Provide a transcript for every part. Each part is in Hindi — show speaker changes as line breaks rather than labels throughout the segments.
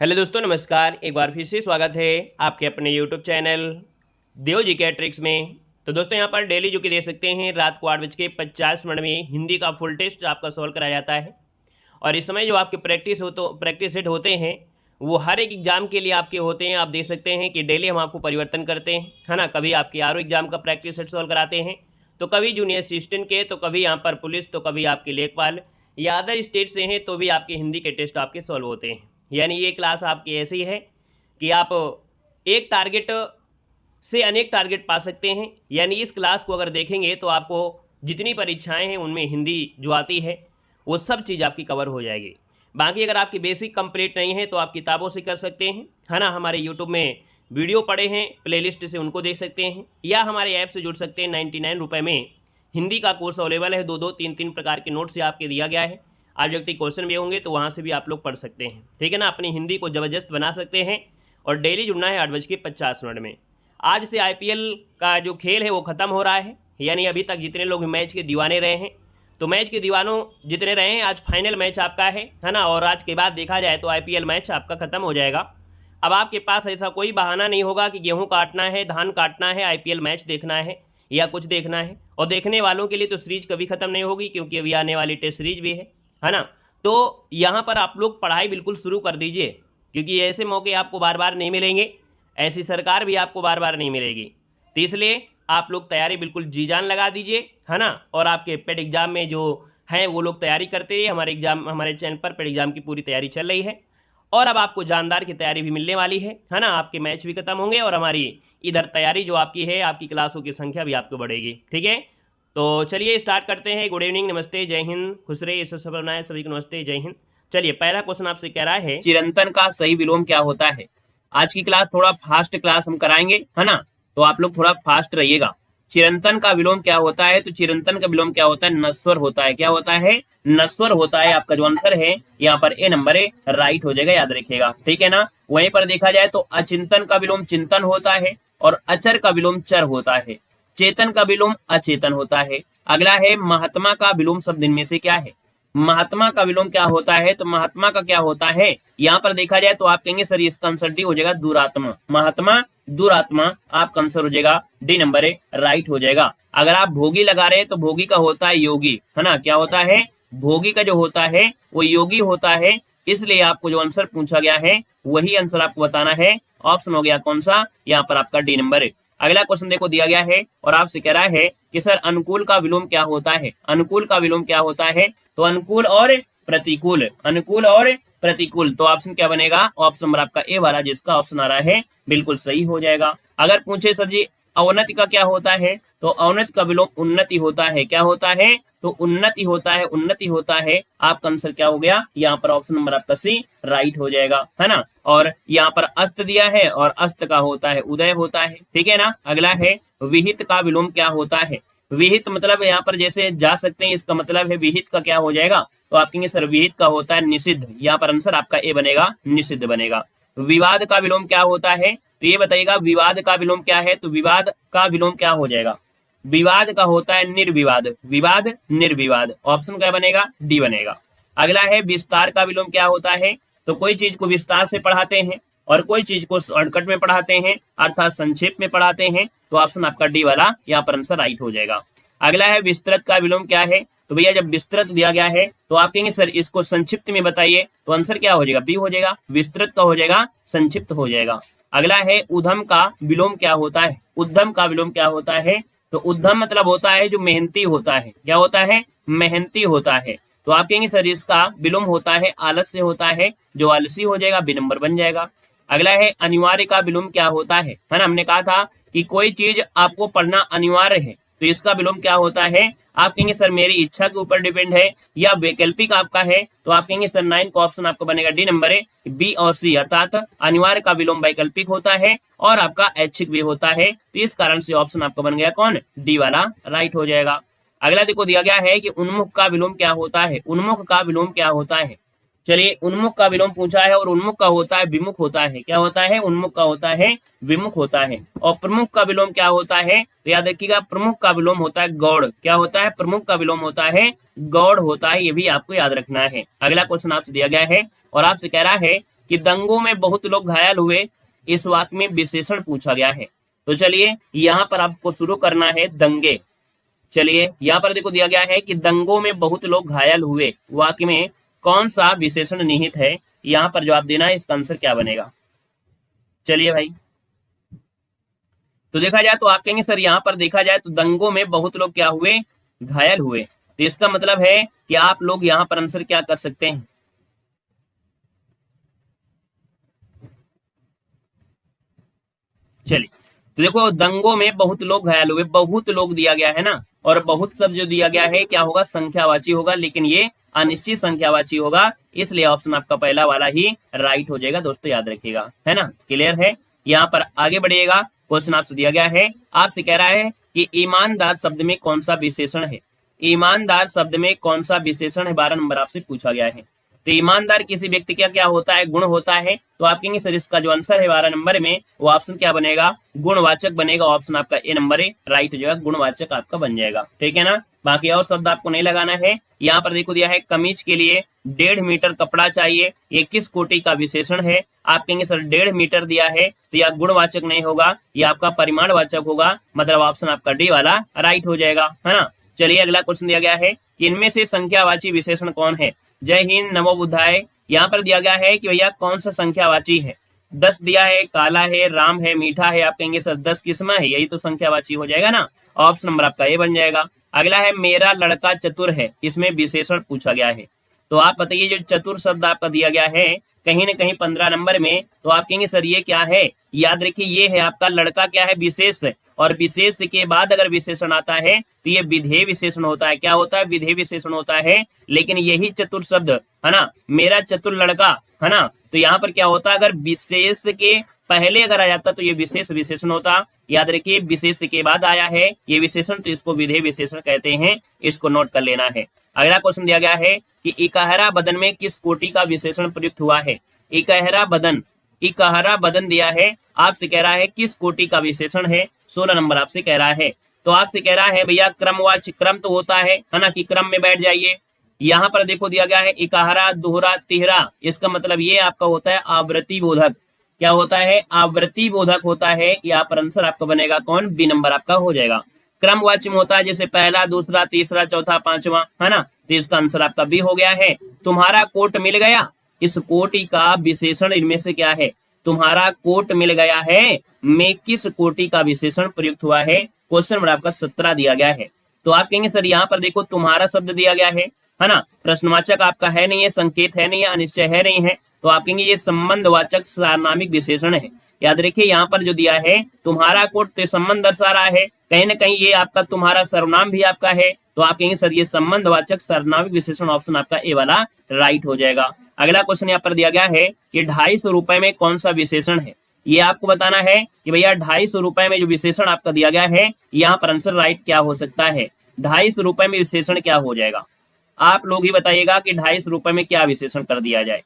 हेलो दोस्तों, नमस्कार। एक बार फिर से स्वागत है आपके अपने यूट्यूब चैनल देव जी के ट्रिक्स में। तो दोस्तों, यहाँ पर डेली जो कि देख सकते हैं रात को 8:50 में हिंदी का फुल टेस्ट आपका सॉल्व कराया जाता है। और इस समय जो आपके प्रैक्टिस सेट होते हैं वो हर एक एग्जाम के लिए आपके होते हैं। आप देख सकते हैं कि डेली हम आपको परिवर्तन करते हैं, है ना। कभी आपके आर एग्जाम का प्रैक्टिस सेट सॉल्व कराते हैं, तो कभी जूनियर असिस्टेंट के, तो कभी यहाँ पर पुलिस, तो कभी आपके लेखपाल या अदर स्टेट से हैं तो भी आपके हिंदी के टेस्ट आपके सॉल्व होते हैं। यानी ये क्लास आपकी ऐसी है कि आप एक टारगेट से अनेक टारगेट पा सकते हैं। यानी इस क्लास को अगर देखेंगे तो आपको जितनी परीक्षाएं हैं उनमें हिंदी जो आती है वो सब चीज़ आपकी कवर हो जाएगी। बाकी अगर आपकी बेसिक कंप्लीट नहीं है तो आप किताबों से कर सकते हैं, है ना। हमारे यूट्यूब में वीडियो पड़े हैं प्लेलिस्ट से, उनको देख सकते हैं, या हमारे ऐप से जुड़ सकते हैं। 99 रुपये में हिंदी का कोर्स अवेलेबल है। 2-2, 3-3 प्रकार के नोट से आपके दिया गया है। ऑब्जेक्टिव क्वेश्चन भी होंगे तो वहाँ से भी आप लोग पढ़ सकते हैं, ठीक है ना। अपनी हिंदी को ज़बरदस्त बना सकते हैं। और डेली जुड़ना है 8:50 में। आज से IPL का जो खेल है वो ख़त्म हो रहा है। यानी अभी तक जितने लोग मैच के दीवाने रहे हैं, तो मैच के दीवानों जितने रहे हैं, आज फाइनल मैच आपका है ना। और आज के बाद देखा जाए तो IPL मैच आपका ख़त्म हो जाएगा। अब आपके पास ऐसा कोई बहाना नहीं होगा कि गेहूँ काटना है, धान काटना है, IPL मैच देखना है या कुछ देखना है। और देखने वालों के लिए तो सीरीज कभी ख़त्म नहीं होगी, क्योंकि अभी आने वाली टेस्ट सीरीज भी है ना। तो यहाँ पर आप लोग पढ़ाई बिल्कुल शुरू कर दीजिए, क्योंकि ऐसे मौके आपको बार बार नहीं मिलेंगे, ऐसी सरकार भी आपको बार बार नहीं मिलेगी। तो इसलिए आप लोग तैयारी बिल्कुल जी जान लगा दीजिए, है ना। और आपके पेड एग्जाम में जो हैं वो लोग तैयारी करते रहिए। हमारे चैनल पर पेड एग्जाम की पूरी तैयारी चल रही है। और अब आपको जानदार की तैयारी भी मिलने वाली है ना। आपके मैच भी खत्म होंगे और हमारी इधर तैयारी जो आपकी है, आपकी क्लासों की संख्या भी आपको बढ़ेगी, ठीक है। तो चलिए स्टार्ट करते हैं। गुड इवनिंग, नमस्ते, जय हिंद, खुश रहिए, ईश्वर सब बनाए, सभी को नमस्ते, जय हिंद। चलिए, पहला क्वेश्चन आपसे कह रहा है चिरंतन का सही विलोम क्या होता है। आज की क्लास थोड़ा फास्ट क्लास हम कराएंगे, है ना। तो आप लोग थोड़ा फास्ट रहिएगा। चिरंतन का विलोम क्या होता है, तो चिरंतन का विलोम क्या होता है, नस्वर होता है। क्या होता है, नस्वर होता है। आपका जो आंसर है यहाँ पर ए नंबर है, राइट हो जाएगा, याद रखिएगा, ठीक है ना। वहीं पर देखा जाए तो अचिंतन का विलोम चिंतन होता है, और अचर का विलोम चर होता है। चेतन का विलोम अचेतन होता है। अगला है महात्मा का विलोम शब्द इनमें से क्या है। महात्मा का विलोम क्या होता है, तो महात्मा का क्या होता है, यहाँ पर देखा जाए तो आप कहेंगे सर इसका आंसर डी हो जाएगा, दुरात्मा। महात्मा दुरात्मा, आपका आंसर हो जाएगा डी नंबर है, राइट हो जाएगा। अगर आप भोगी लगा रहे हैं तो भोगी का होता है योगी, है ना। क्या होता है, भोगी का जो होता है वो योगी होता है। इसलिए आपको जो आंसर पूछा गया है वही आंसर आपको बताना है। ऑप्शन हो गया कौन सा, यहाँ पर आपका डी नंबर है। अगला क्वेश्चन देखो दिया गया है और आपसे कह रहा है कि सर अनुकूल का विलोम क्या होता है। अनुकूल का विलोम क्या होता है, तो अनुकूल और प्रतिकूल, अनुकूल और प्रतिकूल। तो ऑप्शन क्या बनेगा, ऑप्शन नंबर आपका ए वाला, जिसका ऑप्शन आ रहा है बिल्कुल सही हो जाएगा। अगर पूछे सर जी अवनति का क्या होता है, तो अवनति का विलोम उन्नति होता है। क्या होता है, तो उन्नति होता है, उन्नति होता है। आपका आंसर क्या हो गया, यहाँ पर ऑप्शन नंबर आपका सी राइट हो जाएगा, है ना। और यहाँ पर अस्त दिया है और अस्त का होता है उदय होता है, ठीक है ना। अगला है विहित का विलोम क्या होता है। विहित मतलब यहाँ पर जैसे जा सकते हैं, इसका मतलब है विहित का क्या हो जाएगा, तो आप कहेंगे सर विहित का होता है निषिद्ध। यहाँ पर आंसर आपका ए बनेगा, निषिद्ध बनेगा। विवाद का विलोम क्या होता है, तो ये बताइएगा विवाद का विलोम क्या है, तो विवाद का विलोम क्या हो जाएगा, विवाद का होता है निर्विवाद। विवाद निर्विवाद, ऑप्शन क्या बनेगा, डी बनेगा। अगला है विस्तार का विलोम क्या होता है, तो कोई चीज को विस्तार से पढ़ाते हैं और कोई चीज को शॉर्टकट में पढ़ाते हैं, अर्थात संक्षेप में पढ़ाते हैं। तो ऑप्शन आपका डी वाला यहाँ पर आंसर राइट हो जाएगा। अगला है विस्तृत का विलोम क्या है, तो भैया जब विस्तृत दिया गया है तो आप कहेंगे सर इसको संक्षिप्त में बताइए, तो आंसर क्या हो जाएगा, बी हो जाएगा। विस्तृत का हो जाएगा, संक्षिप्त हो जाएगा। अगला है उद्यम का विलोम क्या होता है। उद्यम का विलोम क्या होता है, तो उद्यम मतलब होता है जो मेहनती होता है। क्या होता है, मेहनती होता है। तो आप कहेंगे सर इसका विलोम होता है आलस्य होता है, जो आलसी हो जाएगा, बी नंबर बन जाएगा। अगला है अनिवार्य का विलोम क्या होता है ना। हमने कहा था कि कोई चीज आपको पढ़ना अनिवार्य है, तो इसका विलोम क्या होता है। आप कहेंगे सर मेरी इच्छा के ऊपर डिपेंड है या वैकल्पिक आपका है, तो आप कहेंगे सर 9 का ऑप्शन आपका बनेगा डी नंबर है, बी और सी, अर्थात अनिवार्य का विलोम वैकल्पिक होता है और आपका ऐच्छिक भी होता है। तो इस कारण से ऑप्शन आपका बन गया कौन, डी वाला, राइट हो जाएगा। अगला देखो दिया गया है कि उन्मुख का विलोम क्या होता है। उन्मुख का विलोम क्या होता है, चलिए उन्मुख का विलोम पूछा है और उन्मुख का होता है विमुख होता है। क्या होता है, उन्मुख का होता है विमुख होता है। और प्रमुख का विलोम क्या होता है, तो याद रखिएगा प्रमुख का विलोम होता है गौड़। क्या होता है, प्रमुख का विलोम होता है गौड़ होता है, ये भी आपको याद रखना है। अगला क्वेश्चन आपसे दिया गया है और आपसे कह रहा है कि दंगों में बहुत लोग घायल हुए, इस वाक्य में विशेषण पूछा गया है। तो चलिए यहाँ पर आपको शुरू करना है दंगे। चलिए यहाँ पर देखो दिया गया है कि दंगों में बहुत लोग घायल हुए, वाक्य में कौन सा विशेषण निहित है, यहाँ पर जवाब देना है। इसका आंसर क्या बनेगा? चलिए भाई, तो देखा जाए तो आप कहेंगे सर यहाँ पर देखा जाए तो दंगों में बहुत लोग क्या हुए? घायल हुए। तो इसका मतलब है कि आप लोग यहाँ पर आंसर क्या कर सकते हैं? चलिए तो देखो दंगों में बहुत लोग घायल हुए, बहुत लोग दिया गया है ना, और बहुत सब जो दिया गया है क्या होगा? संख्यावाची होगा, लेकिन ये अनिश्चित संख्यावाची होगा, इसलिए ऑप्शन आपका पहला वाला ही राइट हो जाएगा। दोस्तों याद रखिएगा, है ना, क्लियर है। यहाँ पर आगे बढ़िएगा, क्वेश्चन आपसे दिया गया है, आपसे कह रहा है कि ईमानदार शब्द में कौन सा विशेषण है? ईमानदार शब्द में कौन सा विशेषण है? 12 नंबर आपसे पूछा गया है। तो ईमानदार किसी व्यक्ति का क्या होता है? गुण होता है। तो आप कहेंगे सर इसका जो आंसर है 12 नंबर में वो ऑप्शन क्या बनेगा? गुणवाचक बनेगा। ऑप्शन आपका ए नंबर है राइट हो जाएगा, गुणवाचक आपका बन जाएगा, ठीक है ना। बाकी और शब्द आपको नहीं लगाना है। यहाँ पर देखो दिया है कमीज के लिए 1.5 मीटर कपड़ा चाहिए, ये किस कोटि का विशेषण है? आप कहेंगे सर 1.5 मीटर दिया है तो यह गुणवाचक नहीं होगा, यह आपका परिमाणवाचक होगा, मतलब ऑप्शन आपका डी वाला राइट हो जाएगा, है ना। चलिए अगला क्वेश्चन दिया गया है कि इनमें से संख्यावाची विशेषण कौन है? जय हिंद, नमो बुद्धाय। यहाँ पर दिया गया है कि भैया कौन सा संख्यावाची है? 10 दिया है, काला है, राम है, मीठा है। आप कहेंगे सर 10 किस्म है, यही तो संख्यावाची हो जाएगा ना। ऑप्शन नंबर आपका ए बन जाएगा। अगला है मेरा लड़का चतुर है, इसमें विशेषण पूछा गया है। तो आप बताइए जो चतुर शब्द आपका दिया गया है कहीं ना कहीं 15 नंबर में, तो आप कहेंगे सर ये क्या है? याद रखिए ये है आपका लड़का क्या है? विशेष, और विशेष के बाद अगर विशेषण आता है तो ये विधेय विशेषण होता है। क्या होता है? विधेय विशेषण होता है। लेकिन यही चतुर शब्द है ना, मेरा चतुर लड़का, है ना, तो यहाँ पर क्या होता है? अगर विशेष के पहले अगर आ जाता तो ये विशेष विशेषण होता। याद रखिए विशेष के बाद आया है ये विशेषण, तो इसको विधेय विशेषण कहते हैं, इसको नोट कर लेना है। अगला क्वेश्चन दिया गया है कि इकहरा बदन में किस कोटि का विशेषण प्रयुक्त हुआ है? इकहरा बदन, इकहरा बदन दिया है, आपसे कह रहा है किस कोटि का विशेषण है? 16 नंबर आपसे कह रहा है। तो आपसे कह रहा है भैया क्रमवाची, क्रम तो होता है ना, कि क्रम में बैठ जाइए। यहाँ पर देखो दिया गया है इकहरा, दोहरा, तिहरा, इसका मतलब ये आपका होता है आवृत्ति बोधक। क्या होता है? आवृत्ति बोधक होता है। यहाँ पर आंसर आपका बनेगा कौन? बी नंबर आपका हो जाएगा। क्रमवाची में होता है जैसे पहला, दूसरा, तीसरा, चौथा, पांचवा, है ना, तो इसका आंसर आपका बी हो गया है। तुम्हारा कोट मिल गया, इस कोटि का विशेषण इनमें से क्या है? तुम्हारा कोट मिल गया है में किस कोटि का विशेषण प्रयुक्त हुआ है? क्वेश्चन नंबर आपका 17 दिया गया है। तो आप कहेंगे सर यहाँ पर देखो तुम्हारा शब्द दिया गया है ना, प्रश्नवाचक आपका है नहीं है, संकेत है नहीं है, अनिश्चय है नहीं है, तो आप कहेंगे ये संबंधवाचक सार्वनामिक विशेषण है। याद रखिए यहाँ पर जो दिया है तुम्हारा कोट तो संबंध दर्शा रहा है, कहीं ना कहीं ये आपका तुम्हारा सर्वनाम भी आपका है, तो आप कहेंगे सर ये संबंधवाचक सर्वनामिक विशेषण, ऑप्शन आपका ए वाला राइट हो जाएगा। अगला क्वेश्चन यहाँ पर दिया गया है कि 250 रुपए में कौन सा विशेषण है? ये आपको बताना है कि भैया 250 रुपए में जो विशेषण आपका दिया गया है यहाँ पर आंसर राइट क्या हो सकता है? 250 रुपए में विशेषण क्या हो जाएगा? आप लोग ही बताइएगा कि 250 रुपए में क्या विशेषण कर दिया जाए।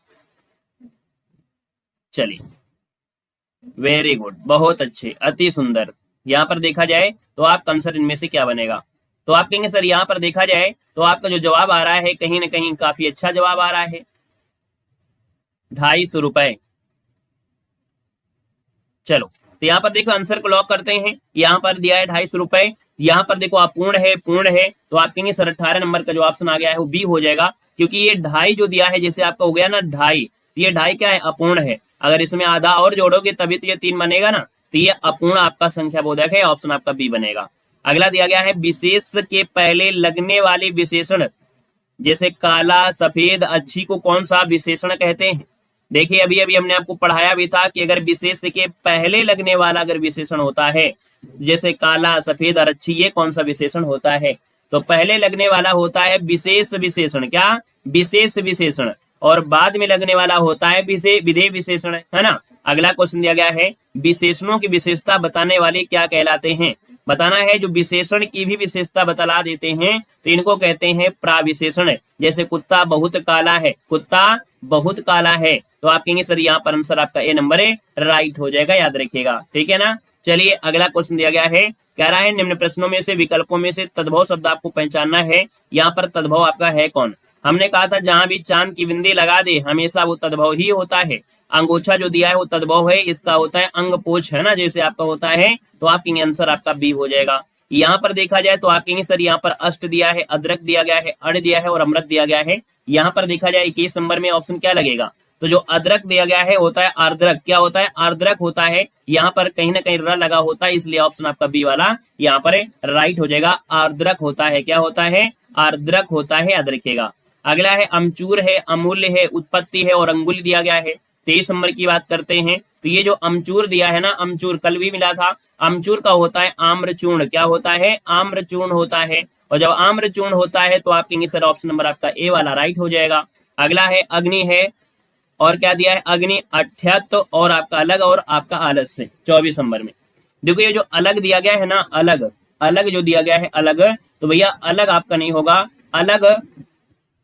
चलिए वेरी गुड, बहुत अच्छे, अति सुंदर। यहाँ पर देखा जाए तो आपका आंसर इनमें से क्या बनेगा? तो आप कहेंगे सर यहाँ पर देखा जाए तो आपका जो जवाब आ रहा है कहीं ना कहीं काफी अच्छा जवाब आ रहा है, 250 रुपए। चलो तो यहाँ पर देखो आंसर को लॉक करते हैं। यहाँ पर दिया है 250 रुपए, यहाँ पर देखो अपूर्ण है, पूर्ण है, तो आप कहेंगे सर 18 नंबर का जो ऑप्शन आ गया है वो बी हो जाएगा, क्योंकि ये 2.5 जो दिया है जैसे आपका हो गया ना 2.5, ये 2.5 क्या है? अपूर्ण है। अगर इसमें आधा और जोड़ोगे तभी तो ये 3 बनेगा ना, तो ये अपूर्ण आपका संख्या बोधक है, ऑप्शन आपका बी बनेगा। अगला दिया गया है विशेष के पहले लगने वाले विशेषण, जैसे काला, सफेद, अच्छी को कौन सा विशेषण कहते हैं? देखिए अभी अभी हमने आपको पढ़ाया भी था कि अगर विशेष के पहले लगने वाला अगर विशेषण होता है जैसे काला, सफेद और अच्छी, ये कौन सा विशेषण होता है? तो पहले लगने वाला होता है विशेष विशेषण, क्या? विशेष विशेषण, और बाद में लगने वाला होता है विधेय विशेषण, है ना। अगला क्वेश्चन दिया गया है विशेषणों की विशेषता बताने वाले क्या कहलाते हैं? बताना है जो विशेषण की भी विशेषता बतला देते हैं तो इनको कहते हैं प्राविशेषण। जैसे कुत्ता बहुत काला है, कुत्ता बहुत काला है, तो आप कहेंगे सर यहाँ पर आंसर आपका ए नंबर है राइट हो जाएगा, याद रखिएगा, ठीक है ना। चलिए अगला क्वेश्चन दिया गया है, कह रहा है निम्न प्रश्नों में से विकल्पों में से तद्भव शब्द आपको पहचानना है। यहाँ पर तद्भव आपका है कौन? हमने कहा था जहां भी चांद की बिंदी लगा दे हमेशा वो तद्भव ही होता है। अंगोछा जो दिया है वो तद्भव है, इसका होता है अंगपोछ, है ना, जैसे आपका होता है, तो आप कहेंगे आंसर आपका बी हो जाएगा। यहाँ पर देखा जाए तो आप कहेंगे सर यहाँ पर अष्ट दिया है, अदरक दिया गया है, अड़ दिया है और अमृत दिया गया है। यहाँ पर देखा जाए 21 नंबर में ऑप्शन क्या लगेगा, तो जो अदरक दिया गया है होता है आर्द्रक, क्या होता है, आर्द्रक होता है। यहाँ पर कहीं ना कहीं र लगा होता है, इसलिए ऑप्शन आपका बी वाला यहाँ पर राइट हो जाएगा। आर्द्रक होता है, क्या होता है, आर्द्रक होता है, याद रखिएगा। अगला है अमचूर है, अमूल्य है, उत्पत्ति है और अंगुल दिया गया है। 23 नंबर की बात करते हैं, तो ये जो अमचूर दिया है ना, अमचूर कल भी मिला था, अमचूर का होता है आम्रचूर्ण, क्या होता है, आम्रचूर्ण होता है। और जब आम्रचूर्ण होता है तो आप कहेंगे सर ऑप्शन नंबर आपका ए वाला राइट हो जाएगा। अगला है अग्नि है, और क्या दिया है, अग्नि, अठ्यत और आपका अलग और आपका आलस्य 24 नंबर में। देखो ये जो अलग दिया गया है ना, अलग, अलग जो दिया गया है अलग, तो भैया अलग आपका नहीं होगा, अलग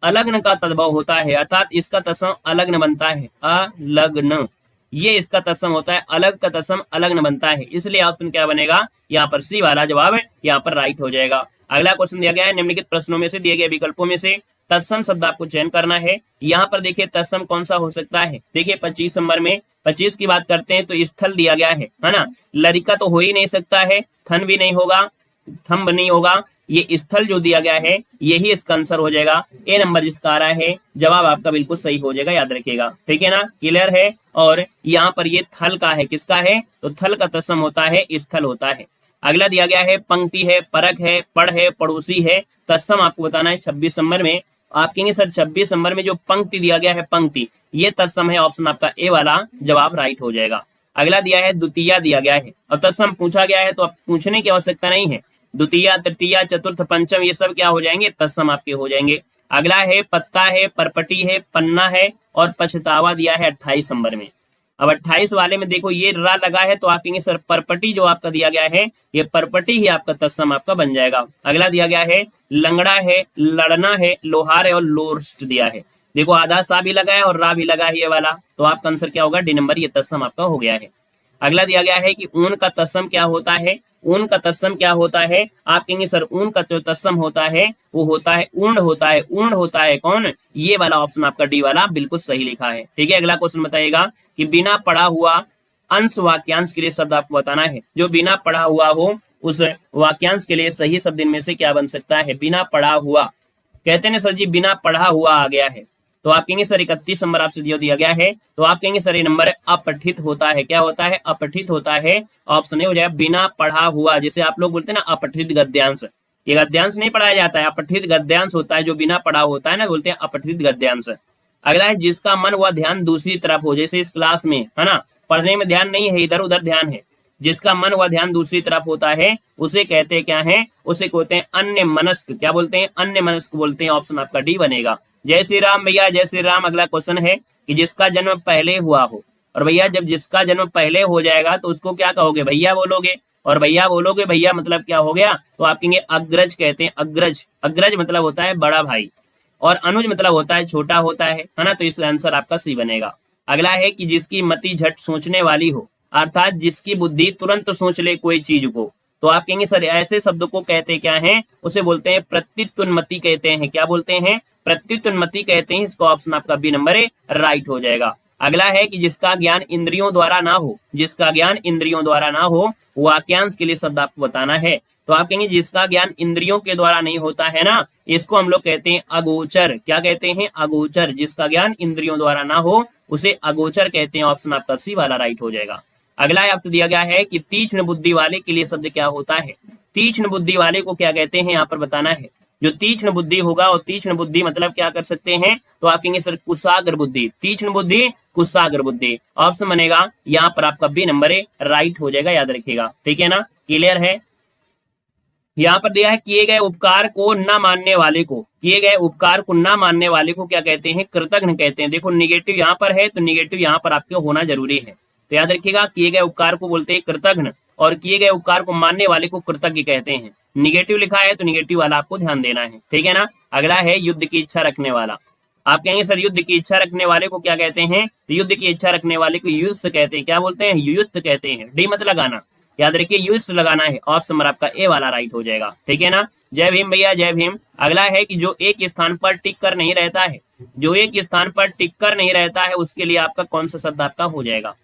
अलग्न का तद्भव होता है, अर्थात इसका तत्सम अलग्न बनता है, अलग्न, ये इसका तत्सम होता है, अलग का तत्सम अलग्न बनता है, इसलिए ऑप्शन क्या बनेगा, यहाँ पर सी वाला जवाब यहाँ पर राइट हो जाएगा। अगला क्वेश्चन दिया गया है, निम्नलिखित प्रश्नों में से दिए गए विकल्पों में से तत्सम शब्द आपको चयन करना है। यहाँ पर देखिए तत्सम कौन सा हो सकता है, देखिए 25 नंबर में 25 की बात करते हैं तो स्थल दिया गया है ना, लरिका तो हो ही नहीं सकता है, थन भी नहीं होगा, थंब नहीं होगा, ये स्थल जो दिया गया है यही इसका आंसर हो जाएगा। ए नंबर जिसका आ रहा है जवाब आपका बिल्कुल सही हो जाएगा, याद रखिएगा, ठीक है ना, क्लियर है। और यहाँ पर ये थल का है, किसका है, तो थल का तत्सम होता है, स्थल होता है। अगला दिया गया है पंक्ति है, परक है, पढ़ है, पड़ोसी है, तत्सम आपको बताना है 26 नंबर में। आप कहेंगे सर 26 नंबर में जो पंक्ति दिया गया है, पंक्ति, ये तत्सम है, ऑप्शन आपका ए वाला जवाब राइट हो जाएगा। अगला दिया है द्वितीय दिया गया है और तत्सम पूछा गया है, तो आप पूछने की आवश्यकता नहीं है, द्वितीय, तृतीय, चतुर्थ, पंचम ये सब क्या हो जाएंगे, तत्सम आपके हो जाएंगे। अगला है पत्ता है, परपटी है, पन्ना है और पछतावा दिया है 28 नंबर में। अब 28 वाले में देखो ये रा लगा है, तो आप कहेंगे सर परपटी जो आपका दिया गया है, ये परपटी ही आपका तत्सम आपका बन जाएगा। अगला दिया गया है लंगड़ा है, लड़ना है, लोहार है और लोस्ट दिया है। देखो आधा सा भी लगा है और रा भी लगा है ये वाला, तो आपका आंसर क्या होगा, डी नंबर, ये तत्सम आपका हो गया है। अगला दिया गया है कि ऊन का तत्सम क्या होता है, ऊन का तत्सम क्या होता है, आप कहेंगे सर ऊन का जो तत्सम होता है वो होता है ऊर्ण होता है, ऊर्ण होता है कौन, ये वाला ऑप्शन आपका डी वाला बिल्कुल सही लिखा है, ठीक है। अगला क्वेश्चन बताइएगा कि बिना पढ़ा हुआ अंश वाक्यांश के लिए शब्द आपको बताना है, जो बिना पढ़ा हुआ हो उस वाक्यांश के लिए सही शब्द इनमें से क्या बन सकता है, बिना पढ़ा हुआ, कहते हैं सर जी बिना पढ़ा हुआ आ गया है, तो आप कहेंगे सर 31 नंबर आपसे जो दिया गया है, तो आप कहेंगे सर ये नंबर अपठित होता है, क्या होता है, अपठित होता है, ऑप्शन ए हो जाएगा बिना पढ़ा हुआ। जैसे आप लोग बोलते हैं ना अपठित गद्यांश, ये गद्यांश नहीं पढ़ाया जाता है, अपठित गद्यांश होता है, जो बिना पढ़ा होता है ना, बोलते हैं अपठित गद्यांश। अगला है जिसका मन व ध्यान दूसरी तरफ हो, जैसे इस क्लास में है ना, पढ़ने में ध्यान नहीं है, इधर उधर ध्यान है, जिसका मन व ध्यान दूसरी तरफ होता है उसे कहते हैं क्या है, उसे कहते हैं अन्य मनस्क, क्या बोलते हैं, अन्य मनस्क बोलते हैं, ऑप्शन आपका डी बनेगा। जय श्री राम भैया, जय श्री राम। अगला क्वेश्चन है कि जिसका जन्म पहले हुआ हो, और भैया जब जिसका जन्म पहले हो जाएगा तो उसको क्या कहोगे, भैया बोलोगे, और भैया बोलोगे, भैया मतलब क्या हो गया, तो आप कहेंगे अग्रज कहते हैं, अग्रज, अग्रज मतलब होता है बड़ा भाई, और अनुज मतलब होता है छोटा होता है ना, तो इसका आंसर आपका सी बनेगा। अगला है कि जिसकी मति झट सोचने वाली हो, अर्थात जिसकी बुद्धि तुरंत सोच ले कोई चीज को, तो आप कहेंगे सर ऐसे शब्द को कहते क्या हैं, उसे बोलते हैं प्रत्युत्पन्नमति कहते हैं, क्या बोलते हैं, प्रत्युत्पन्नमति कहते हैं। इसका ऑप्शन आपका बी नंबर राइट हो जाएगा। अगला है कि जिसका ज्ञान इंद्रियों द्वारा ना हो, जिसका ज्ञान इंद्रियों द्वारा ना हो, वाक्यांश के लिए शब्द आपको बताना है, तो आप कहेंगे जिसका ज्ञान इंद्रियों के द्वारा नहीं होता है ना, इसको हम लोग कहते हैं अगोचर, क्या कहते हैं, अगोचर, जिसका ज्ञान इंद्रियों द्वारा ना हो उसे अगोचर कहते हैं, ऑप्शन आपका सी वाला राइट हो जाएगा। अगला आपसे दिया गया है कि तीक्ष्ण बुद्धि वाले के लिए शब्द क्या होता है, तीक्ष्ण बुद्धि वाले को क्या कहते हैं, यहाँ पर बताना है। जो तीक्ष्ण बुद्धि होगा, और तीक्ष्ण बुद्धि मतलब क्या कर सकते हैं, तो आप कहेंगे सर कुशाग्र बुद्धि, तीक्ष्ण बुद्धि, कुशाग्र बुद्धि, ऑप्शन बनेगा यहाँ पर आपका बी नंबर राइट हो जाएगा, याद रखिएगा, ठीक है ना, क्लियर है। यहाँ पर दिया है किए गए उपकार को न मानने वाले को, किए गए उपकार को न मानने वाले को क्या कहते हैं, कृतघ्न कहते हैं। देखो निगेटिव यहाँ पर है, तो निगेटिव यहाँ पर आपके होना जरूरी है, तो याद रखिएगा किए गए उपकार को बोलते हैं कृतघ्न, और किए गए उपकार को मानने वाले को कृतज्ञ कहते हैं। निगेटिव लिखा है तो निगेटिव वाला आपको ध्यान देना है, ठीक है ना। अगला है युद्ध की इच्छा रखने वाला, आप कहेंगे सर युद्ध की इच्छा रखने वाले को क्या कहते हैं, तो युद्ध की इच्छा रखने वाले को युद्ध कहते हैं, क्या बोलते हैं, युद्ध कहते हैं, डी मत लगाना, याद रखिए युद्ध लगाना है, ऑप्शन नंबर आपका ए वाला राइट हो जाएगा, ठीक है ना। जय भीम भैया, जय भीम। अगला है कि जो एक स्थान पर टिक कर नहीं रहता है, जो एक स्थान पर टिक कर नहीं रहता है उसके लिए आपका कौन सा शब्द आपका हो जाएगा।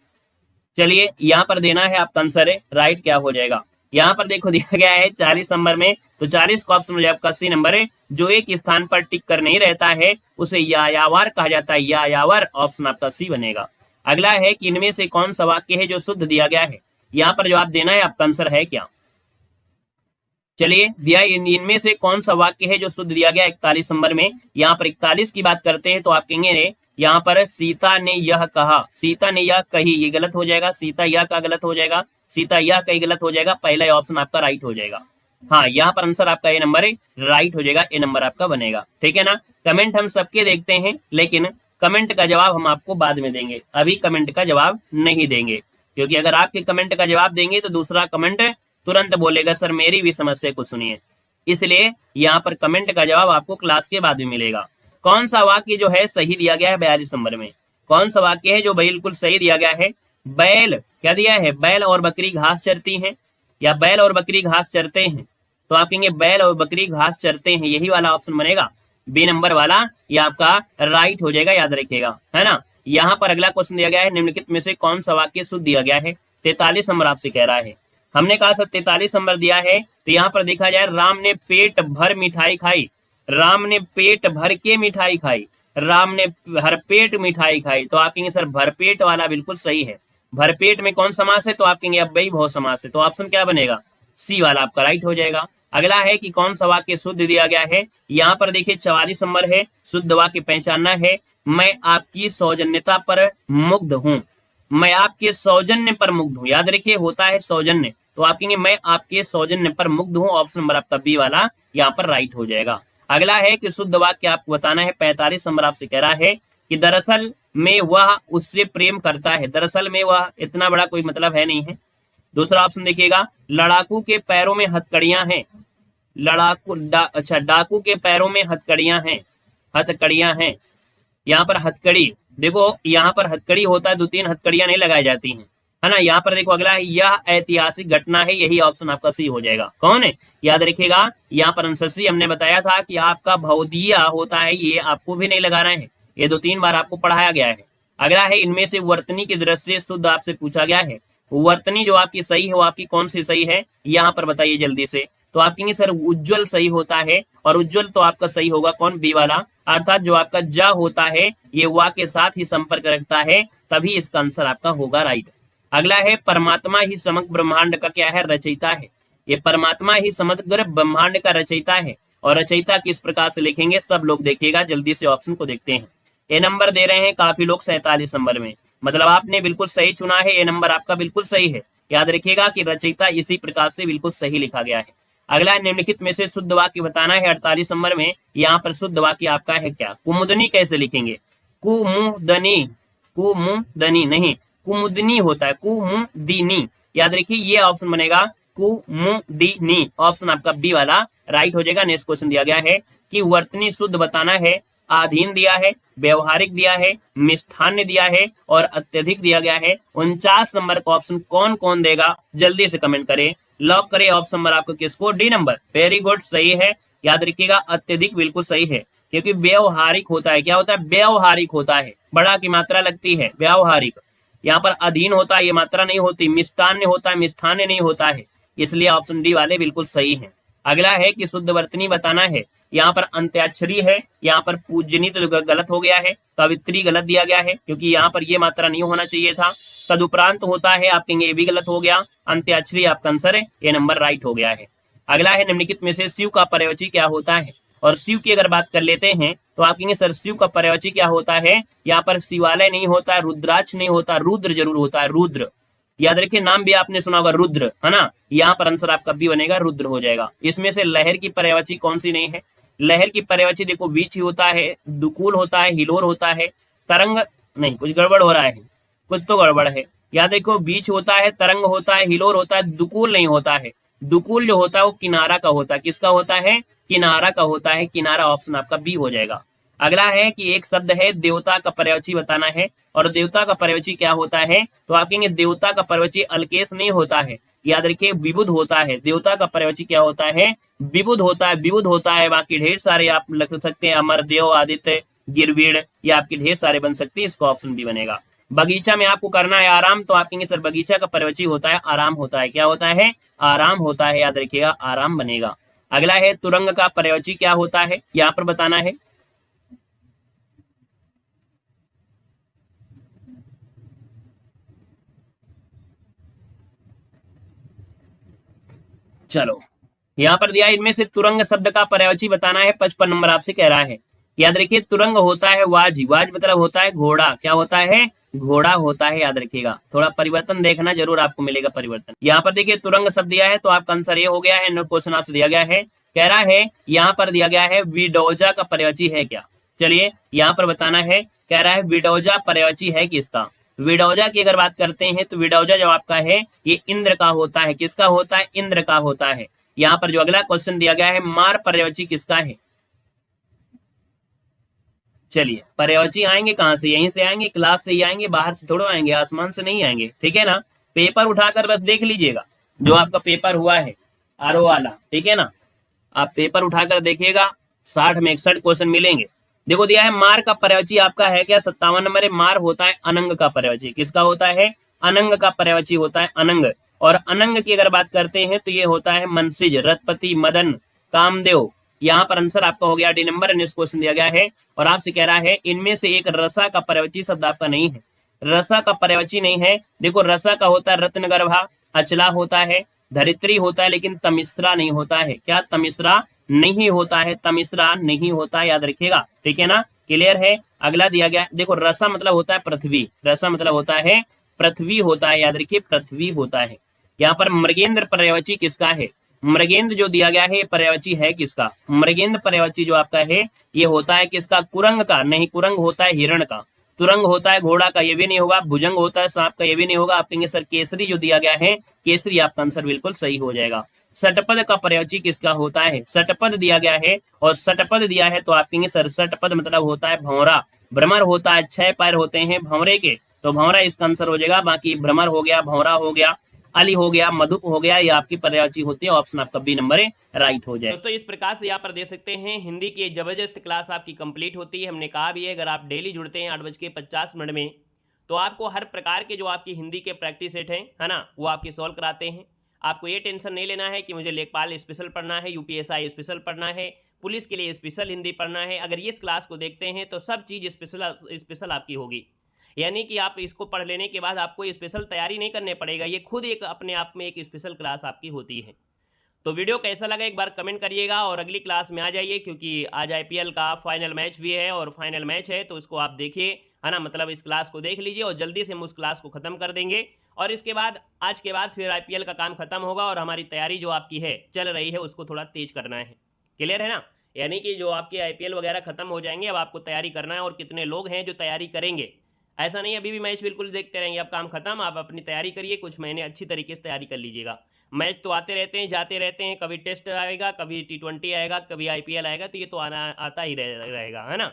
चलिए यहाँ पर देना है आपका आंसर है राइट, क्या हो जाएगा। यहाँ पर देखो दिया गया है 40 नंबर में, तो 40 का ऑप्शन हो जाएगा आपका सी नंबर है। जो एक स्थान पर टिक कर नहीं रहता है उसे यायावर कहा जाता है, यायावर, ऑप्शन आपका सी बनेगा। अगला है कि इनमें से कौन सा वाक्य है जो शुद्ध दिया गया है। यहाँ पर जवाब देना है आपका आंसर है क्या। चलिए दिया इनमें से कौन सा वाक्य है जो शुद्ध दिया गया 41 नंबर में। यहाँ पर 41 की बात करते हैं तो आप कहेंगे यहाँ पर सीता ने यह कहा, सीता ने यह कही, ये गलत हो जाएगा। सीता यह का गलत हो जाएगा, सीता यह कही गलत हो जाएगा। पहला ऑप्शन आपका राइट हो जाएगा। हाँ, यहाँ पर आंसर आपका ए नंबर है, राइट हो जाएगा, ए नंबर आपका बनेगा। ठीक है ना। कमेंट हम सबके देखते हैं, लेकिन कमेंट का जवाब हम आपको बाद में देंगे, अभी कमेंट का जवाब नहीं देंगे, क्योंकि अगर आपके कमेंट का जवाब देंगे तो दूसरा कमेंट तुरंत बोलेगा सर मेरी भी समस्या को सुनिए। इसलिए यहाँ पर कमेंट का जवाब आपको क्लास के बाद में मिलेगा। कौन सा वाक्य जो है सही दिया गया है 42 नंबर में, कौन सा वाक्य है जो बिल्कुल सही दिया गया है। बैल क्या दिया है, बैल और बकरी घास चरती हैं, या बैल और बकरी घास चरते हैं, तो आप कहेंगे बैल और बकरी घास चरते हैं, यही वाला ऑप्शन बनेगा, बी नंबर वाला, ये आपका राइट हो जाएगा, याद रखिएगा, है ना। यहाँ पर अगला क्वेश्चन दिया गया है निम्नलिखित में से कौन सा वाक्य शुद्ध दिया गया है। 43 नंबर आपसे कह रहा है। हमने कहा सर 43 नंबर दिया है, तो यहाँ पर देखा जाए राम ने पेट भर मिठाई खाई, राम ने पेट भर के मिठाई खाई, राम ने भरपेट मिठाई खाई, तो आप कहेंगे सर भरपेट वाला बिल्कुल सही है। भरपेट में कौन समास है, तो आप कहेंगे अब भाई बहुत समास है, तो ऑप्शन क्या बनेगा, सी वाला आपका राइट हो जाएगा। अगला है कि कौन सा वाक्य शुद्ध दिया गया है। यहाँ पर देखिए 44 नंबर है, शुद्ध वाक्य पहचानना है। मैं आपकी सौजन्यता पर मुग्ध हूँ, मैं आपके सौजन्य पर मुग्ध हूँ, याद रखिए होता है सौजन्य, तो आप कहेंगे मैं आपके सौजन्य पर मुग्ध हूँ, ऑप्शन नंबर आपका बी वाला यहाँ पर राइट हो जाएगा। अगला है कि शुद्ध वाक्य आपको बताना है। 45 नंबर आपसे कह रहा है कि दरअसल में वह उससे प्रेम करता है, दरअसल में वह, इतना बड़ा कोई मतलब है नहीं है। दूसरा ऑप्शन देखिएगा, लड़ाकू के पैरों में हथकड़ियां हैं, लड़ाकू अच्छा डाकू के पैरों में हथकड़ियां हैं, हथकड़ियां हैं, यहाँ पर हथकड़ी, देखो यहाँ पर हथकड़ी होता है, 2-3 हथकड़ियां नहीं लगाई जाती हैं, है ना। यहाँ पर देखो अगला है, यह ऐतिहासिक घटना है, यही ऑप्शन आपका सी हो जाएगा। कौन है, याद रखिएगा, यहाँ पर आंसर सी। हमने बताया था कि आपका भवदिया होता है, ये आपको भी नहीं लगाना है, ये 2-3 बार आपको पढ़ाया गया है। अगला है इनमें से वर्तनी की दृष्टि शुद्ध आपसे पूछा गया है, वर्तनी जो आपकी सही है वो आपकी कौन सी सही है, यहाँ पर बताइए जल्दी से। तो आप कहेंगे सर उज्जवल सही होता है, और उज्जवल तो आपका सही होगा कौन, बी वाला, अर्थात जो आपका जा होता है ये वा के साथ ही संपर्क रखता है, तभी इसका आंसर आपका होगा राइट। अगला है परमात्मा ही समग्र ब्रह्मांड का क्या है, रचयिता है, ये परमात्मा ही समग्र ब्रह्मांड का रचयिता है। और रचयिता किस प्रकार से लिखेंगे सब लोग देखिएगा, जल्दी से ऑप्शन को देखते हैं। ए नंबर दे रहे हैं काफी लोग 47 नंबर में, मतलब आपने बिल्कुल सही चुना है, ए नंबर आपका बिल्कुल सही है। याद रखिएगा कि रचयिता इसी प्रकार से बिल्कुल सही लिखा गया है। अगला निम्नलिखित में से शुद्ध वाक्य बताना है 48 नंबर में। यहाँ पर शुद्ध वाक्य आपका है क्या, कुमुदनी कैसे लिखेंगे, कुमुदनी, कुमुदनी नहीं, कुमुदनी होता है, कुमुदिनी, याद रखिए ये ऑप्शन बनेगा कुमुदिनी, ऑप्शन आपका बी वाला राइट हो जाएगा। नेक्स्ट क्वेश्चन दिया गया है कि वर्तनी शुद्ध बताना है, आधीन दिया है, व्यवहारिक दिया है, मिष्ठान्य दिया है और अत्यधिक दिया गया है। 49 नंबर का ऑप्शन कौन कौन देगा, जल्दी से कमेंट करें, लॉक करें ऑप्शन नंबर आपको किसको, डी नंबर, वेरी गुड सही है। याद रखिएगा अत्यधिक बिल्कुल सही है, क्योंकि व्यवहारिक होता है, क्या होता है, व्यवहारिक होता है, बड़ा की मात्रा लगती है, व्यवहारिक। यहाँ पर अधीन होता है, ये मात्रा नहीं होती, मिष्ठान्य होता है, मिष्ठान्य नहीं होता है, इसलिए ऑप्शन डी वाले बिल्कुल सही है। अगला है कि शुद्ध वर्तनी बताना है। यहाँ पर अंत्याक्षरी है, यहाँ पर पूजनी तो गलत हो गया है, कवित्री गलत दिया गया है, क्योंकि यहाँ पर ये मात्रा नहीं होना चाहिए था। तदुपरांत होता है, आप कहेंगे ये भी गलत हो गया, अंत्याक्षरी आपका आंसर है, ये नंबर राइट हो गया है। अगला है निम्नलिखित में से शिव का पर्यायवाची क्या होता है। और शिव की अगर बात कर लेते हैं तो आप कहेंगे सर शिव का पर्यायवाची क्या होता है, यहाँ पर शिवालय नहीं होता, रुद्राक्ष नहीं होता, रुद्र जरूर होता है, रुद्र। याद रखिए नाम भी आपने सुना होगा रुद्र, है ना। यहाँ पर आंसर आपका बी बनेगा, रुद्र हो जाएगा। इसमें से लहर की पर्यायवाची कौन सी नहीं है, लहर की पर्यायवाची देखो बीच ही होता है, दुकूल होता है, हिलोर होता है, तरंग नहीं, कुछ गड़बड़ हो रहा है, कुछ तो गड़बड़ है। याद देखो बीच होता है, तरंग होता है, हिलोर होता है, दुकूल नहीं होता है। दुकूल जो होता है वो किनारा का होता है, किसका होता है, किनारा का होता है, किनारा ऑप्शन आपका बी हो जाएगा। अगला है कि एक शब्द है देवता का पर्यायवाची बताना है। और देवता का पर्यायवाची क्या होता है, तो आप कहेंगे देवता का पर्यायवाची अल्केश नहीं होता है, याद रखिए विबुध होता है। देवता का पर्यायवाची क्या होता है, विबुध होता है, विबुध होता है। बाकी ढेर सारे आप लिख सकते हैं, अमर, देव, आदित्य, गिरविड़, या आपके ढेर सारे बन सकते हैं, इसका ऑप्शन बी बनेगा। बगीचा में आपको करना है आराम, तो आप कहेंगे सर बगीचा का पर्वची होता है आराम होता है, क्या होता है, आराम होता है, याद रखिएगा आराम बनेगा। अगला है तुरंग का पर्वची क्या होता है, यहाँ पर बताना है। चलो यहाँ पर दिया इनमें से तुरंग शब्द का पर्यायवाची बताना है, 55 नंबर आपसे कह रहा है। याद रखिए तुरंग होता है वाज, वाज मतलब होता है घोड़ा, क्या होता है, घोड़ा होता है, याद रखिएगा। थोड़ा परिवर्तन देखना, जरूर आपको मिलेगा परिवर्तन। यहाँ पर देखिए तुरंग शब्द दिया है, तो आपका आंसर ये हो गया है। क्वेश्चन आपसे दिया गया है, कह रहा है यहाँ पर दिया गया है विडोजा का पर्यायवाची है क्या। चलिए यहाँ पर बताना है, कह रहा है विडोजा पर्यायवाची है किसका। विडोजा की अगर बात करते हैं तो विडोजा जो आपका है ये इंद्र का होता है, किसका होता है, इंद्र का होता है। यहाँ पर जो अगला क्वेश्चन दिया गया है मार पर्यायवाची किसका है। चलिए पर्यायवाची आएंगे कहां से, यहीं से आएंगे, क्लास से ही आएंगे, बाहर से थोड़ा आएंगे, आसमान से नहीं आएंगे, ठीक है ना। पेपर उठाकर बस देख लीजिएगा, जो आपका पेपर हुआ है आरओ वाला, ठीक है ना, आप पेपर उठाकर देखिएगा 60 में 61 क्वेश्चन मिलेंगे। देखो दिया है मार का पर्यायवाची आपका है क्या, 57 नंबर है। मार होता है अनंग का पर्यायवाची, किसका होता है, अनंग का पर्यायवाची होता है अनंग। और अनंग की अगर बात करते हैं तो ये होता है मनसिज, रथपति, मदन, कामदेव। यहाँ पर आंसर आपका हो गया डी नंबर, नेक्स्ट क्वेश्चन दिया गया है और आपसे कह रहा है इनमें से एक रसा का पर्यायवाची शब्द आपका नहीं है। रसा का पर्यायवाची नहीं है, देखो रसा का होता है रत्नगर्भा, अचला होता है, धरित्री होता है, लेकिन तमिश्रा नहीं होता है। क्या, तमिश्रा नहीं होता है, तमिश्रा नहीं होता है, याद रखिएगा, ठीक है ना, क्लियर है। अगला दिया गया, देखो रसा मतलब होता है पृथ्वी, रसा मतलब होता है पृथ्वी होता है, याद रखिए पृथ्वी होता है। यहाँ पर मृगेंद्र पर्यायवाची किसका है, मृगेंद्र जो दिया गया है पर्यायवाची है किसका, मृगेंद्र पर्यायवाची जो आपका है ये होता है किसका, कुरंग का। नहीं, कुरंग होता है हिरण का, तुरंग होता है घोड़ा का, ये भी नहीं होगा। भुजंग होता है सांप का, ये भी नहीं होगा। आप कहेंगे सर केसरी जो दिया गया है, केसरी आपका आंसर बिल्कुल सही हो जाएगा। सटपद का पर्यायवाची किसका होता है, सटपद दिया गया है और सटपद दिया है तो आप कहेंगे सर सटपद मतलब होता है भंवरा। भ्रमर होता है, 6 पैर होते हैं भंवरे के, तो भंवरा इसका आंसर हो जाएगा। बाकी भ्रमर हो गया, भंवरा हो गया, अली हो गया, मधुप हो गया, ये आपकी पर्यायवाची होती है। ऑप्शन आपका बी नंबर है, राइट हो जाए। दोस्तों इस प्रकार से यहाँ पर देख सकते हैं हिंदी की एक जबरदस्त क्लास आपकी कंप्लीट होती है। हमने कहा भी है अगर आप डेली जुड़ते हैं 8:50 में, तो आपको हर प्रकार के जो आपकी हिंदी के प्रैक्टिस सेट हैं, है ना, वो आपके सॉल्व कराते हैं। आपको ये टेंशन नहीं लेना है कि मुझे लेखपाल स्पेशल पढ़ना है, यूपीएसआई स्पेशल पढ़ना है, पुलिस के लिए स्पेशल हिंदी पढ़ना है। अगर ये इस क्लास को देखते हैं तो सब चीज़ स्पेशल आपकी होगी। यानी कि आप इसको पढ़ लेने के बाद आपको स्पेशल तैयारी नहीं करने पड़ेगा, ये खुद एक अपने आप में एक स्पेशल क्लास आपकी होती है। तो वीडियो कैसा लगा एक बार कमेंट करिएगा और अगली क्लास में आ जाइए, क्योंकि आज आईपीएल का फाइनल मैच भी है और फाइनल मैच है तो इसको आप देखिए, है ना, मतलब इस क्लास को देख लीजिए और जल्दी से हम उस क्लास को ख़त्म कर देंगे। और इसके बाद आज के बाद फिर आईपीएल का काम खत्म होगा और हमारी तैयारी जो आपकी है चल रही है उसको थोड़ा तेज करना है। क्लियर है ना, यानी कि जो आपके आईपीएल वगैरह खत्म हो जाएंगे, अब आपको तैयारी करना है। और कितने लोग हैं जो तैयारी करेंगे, ऐसा नहीं अभी भी मैच बिल्कुल देखते रहेंगे, अब काम खत्म, आप अपनी तैयारी करिए, कुछ महीने अच्छी तरीके से तैयारी कर लीजिएगा। मैच तो आते रहते हैं, जाते रहते हैं, कभी टेस्ट आएगा, कभी T20 आएगा, कभी आईपीएल आएगा, तो ये तो आता ही रहेगा, है ना।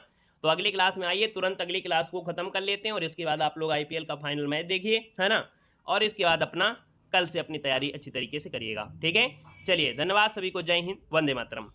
तो अगली क्लास में आइए, तुरंत अगली क्लास को खत्म कर लेते हैं और इसके बाद आप लोग आईपीएल का फाइनल मैच देखिए, है ना, और इसके बाद अपना कल से अपनी तैयारी अच्छी तरीके से करिएगा, ठीक है। चलिए धन्यवाद सभी को, जय हिंद, वंदे मातरम।